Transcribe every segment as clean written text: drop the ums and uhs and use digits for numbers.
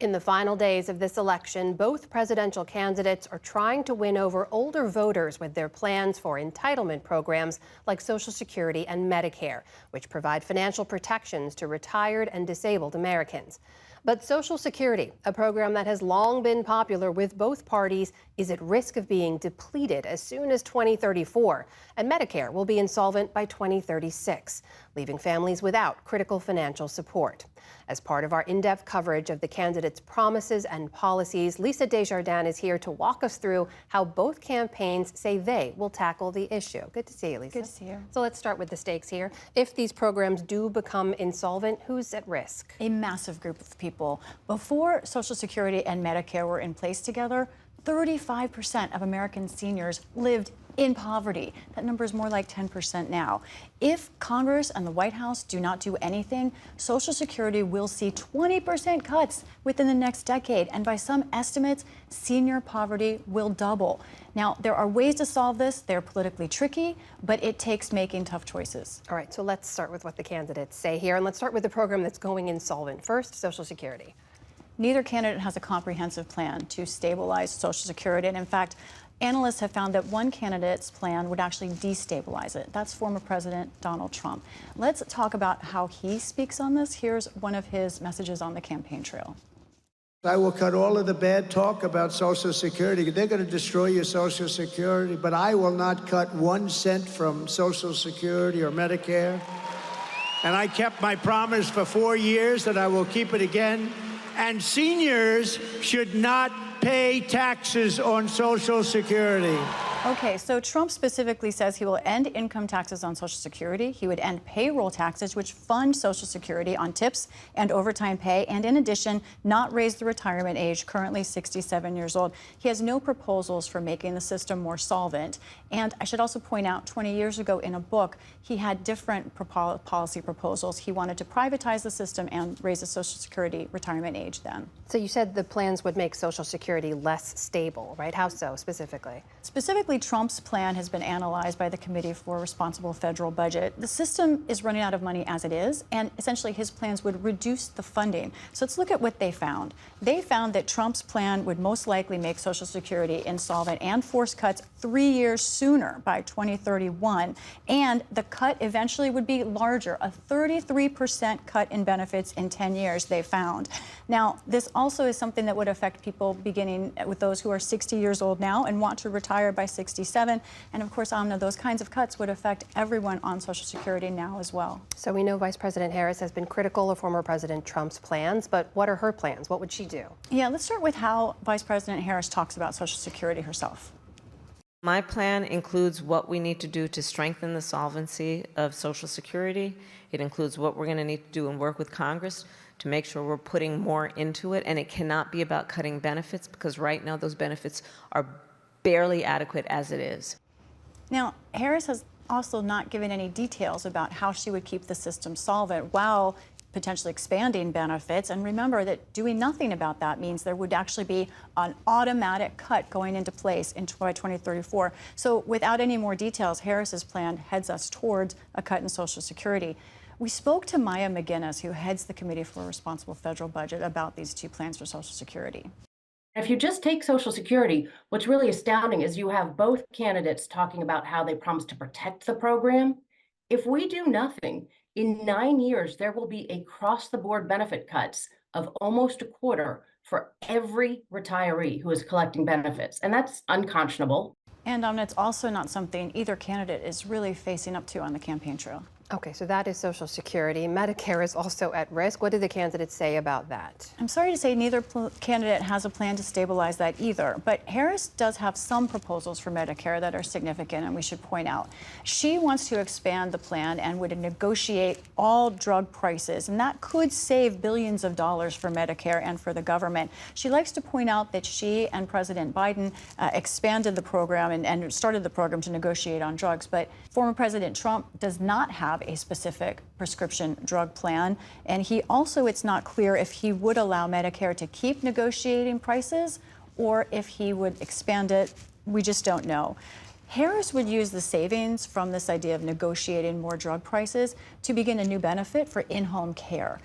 In the final days of this election, both presidential candidates are trying to win over older voters with their plans for entitlement programs like Social Security and Medicare, which provide financial protections to retired and disabled Americans. But Social Security, a program that has long been popular with both parties, is at risk of being depleted as soon as 2034, and Medicare will be insolvent by 2036, leaving families without critical financial support. As part of our in-depth coverage of the candidates' promises and policies, Lisa Desjardins is here to walk us through how both campaigns say they will tackle the issue. Good to see you, Lisa. Good to see you. So let's start with the stakes here. If these programs do become insolvent, who's at risk? A massive group of people. Before Social Security and Medicare were in place together, 35% of American seniors lived in poverty. That number is more like 10% now. If Congress and the White House do not do anything, Social Security will see 20% cuts within the next decade. And by some estimates, senior poverty will double. Now, there are ways to solve this. They're politically tricky, but it takes making tough choices. All right, so let's start with what the candidates say here. And let's start with the program that's going insolvent. First, Social Security. Neither candidate has a comprehensive plan to stabilize Social Security. And in fact, analysts have found that one candidate's plan would actually destabilize it. That's former President Donald Trump. Let's talk about how he speaks on this. Here's one of his messages on the campaign trail. I will cut all of the bad talk about Social Security. They're going to destroy your Social Security, but I will not cut 1 cent from Social Security or Medicare. And I kept my promise for 4 years that I will keep it again. And seniors should not pay taxes on Social Security. Okay, so Trump specifically says he will end income taxes on Social Security. He would end payroll taxes, which fund Social Security on tips and overtime pay, and in addition, not raise the retirement age, currently 67 years old. He has no proposals for making the system more solvent. And I should also point out, 20 years ago in a book, he had different policy proposals. He wanted to privatize the system and raise the Social Security retirement age then. So you said the plans would make Social Security less stable, right? How so, specifically? Specifically, Trump's plan has been analyzed by the Committee for a Responsible Federal Budget. The system is running out of money as it is, and essentially his plans would reduce the funding. So let's look at what they found. They found that Trump's plan would most likely make Social Security insolvent and force cuts 3 years sooner, by 2031. And the cut eventually would be larger, a 33% cut in benefits in 10 years, they found. Now, this also is something that would affect people beginning with those who are 60 years old now and want to retire by 67. And of course, Amna, those kinds of cuts would affect everyone on Social Security now as well. So we know Vice President Harris has been critical of former President Trump's plans, but what are her plans? What would she do? Yeah, let's start with how Vice President Harris talks about Social Security herself. My plan includes what we need to do to strengthen the solvency of Social Security. It includes what we're going to need to do and work with Congress to make sure we're putting more into it. And it cannot be about cutting benefits, because right now those benefits are barely adequate as it is. Now, Harris has also not given any details about how she would keep the system solvent while potentially expanding benefits. And remember that doing nothing about that means there would actually be an automatic cut going into place by 2034. So without any more details, Harris's plan heads us towards a cut in Social Security. We spoke to Maya McGinnis, who heads the Committee for a Responsible Federal Budget, about these two plans for Social Security. If you just take Social Security, what's really astounding is you have both candidates talking about how they promise to protect the program. If we do nothing, in 9 years, there will be across-the-board benefit cuts of almost a quarter for every retiree who is collecting benefits. And that's unconscionable. And it's also not something either candidate is really facing up to on the campaign trail. Okay, so that is Social Security. Medicare is also at risk. What do the candidates say about that? I'm sorry to say neither candidate has a plan to stabilize that either, but Harris does have some proposals for Medicare that are significant, and we should point out. She wants to expand the plan and would negotiate all drug prices, and that could save billions of dollars for Medicare and for the government. She likes to point out that she and President Biden expanded the program and started the program to negotiate on drugs, but former President Trump does not have a specific prescription drug plan. And he also, it's not clear if he would allow Medicare to keep negotiating prices or if he would expand it. We just don't know. Harris would use the savings from this idea of negotiating more drug prices to begin a new benefit for in-home care.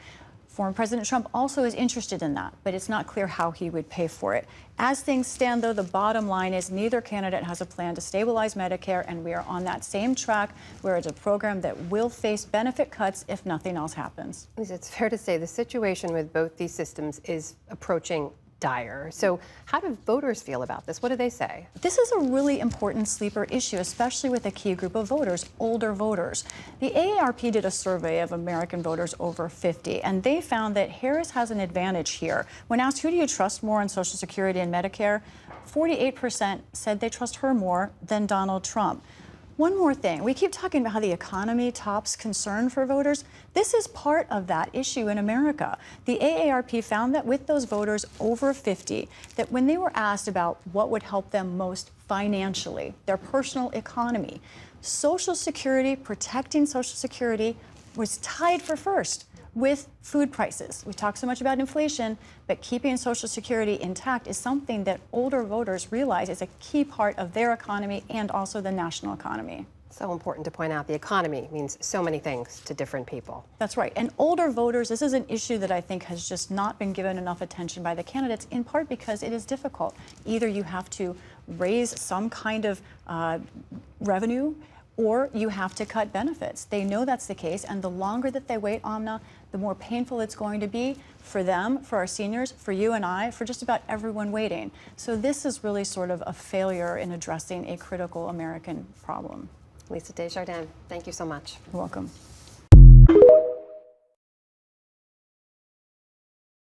Former President Trump also is interested in that, but it's not clear how he would pay for it. As things stand, though, the bottom line is neither candidate has a plan to stabilize Medicare, and we are on that same track where it's a program that will face benefit cuts if nothing else happens. Lisa, it's fair to say the situation with both these systems is approaching dire. So how do voters feel about this? What do they say? This is a really important sleeper issue, especially with a key group of voters, older voters. The AARP did a survey of American voters over 50, and they found that Harris has an advantage here. When asked who do you trust more on Social Security and Medicare, 48% said they trust her more than Donald Trump. One more thing, we keep talking about how the economy tops concern for voters. This is part of that issue in America. The AARP found that with those voters over 50, that when they were asked about what would help them most financially, their personal economy, Social Security, protecting Social Security was tied for first with food prices. We talk so much about inflation, but keeping Social Security intact is something that older voters realize is a key part of their economy and also the national economy. So important to point out the economy means so many things to different people. That's right. And older voters, this is an issue that I think has just not been given enough attention by the candidates, in part because it is difficult. Either you have to raise some kind of revenue, or you have to cut benefits. They know that's the case, and the longer that they wait, Amna, the more painful it's going to be for them, for our seniors, for you and I, for just about everyone waiting. So this is really sort of a failure in addressing a critical American problem. Lisa Desjardins, thank you so much. You're welcome.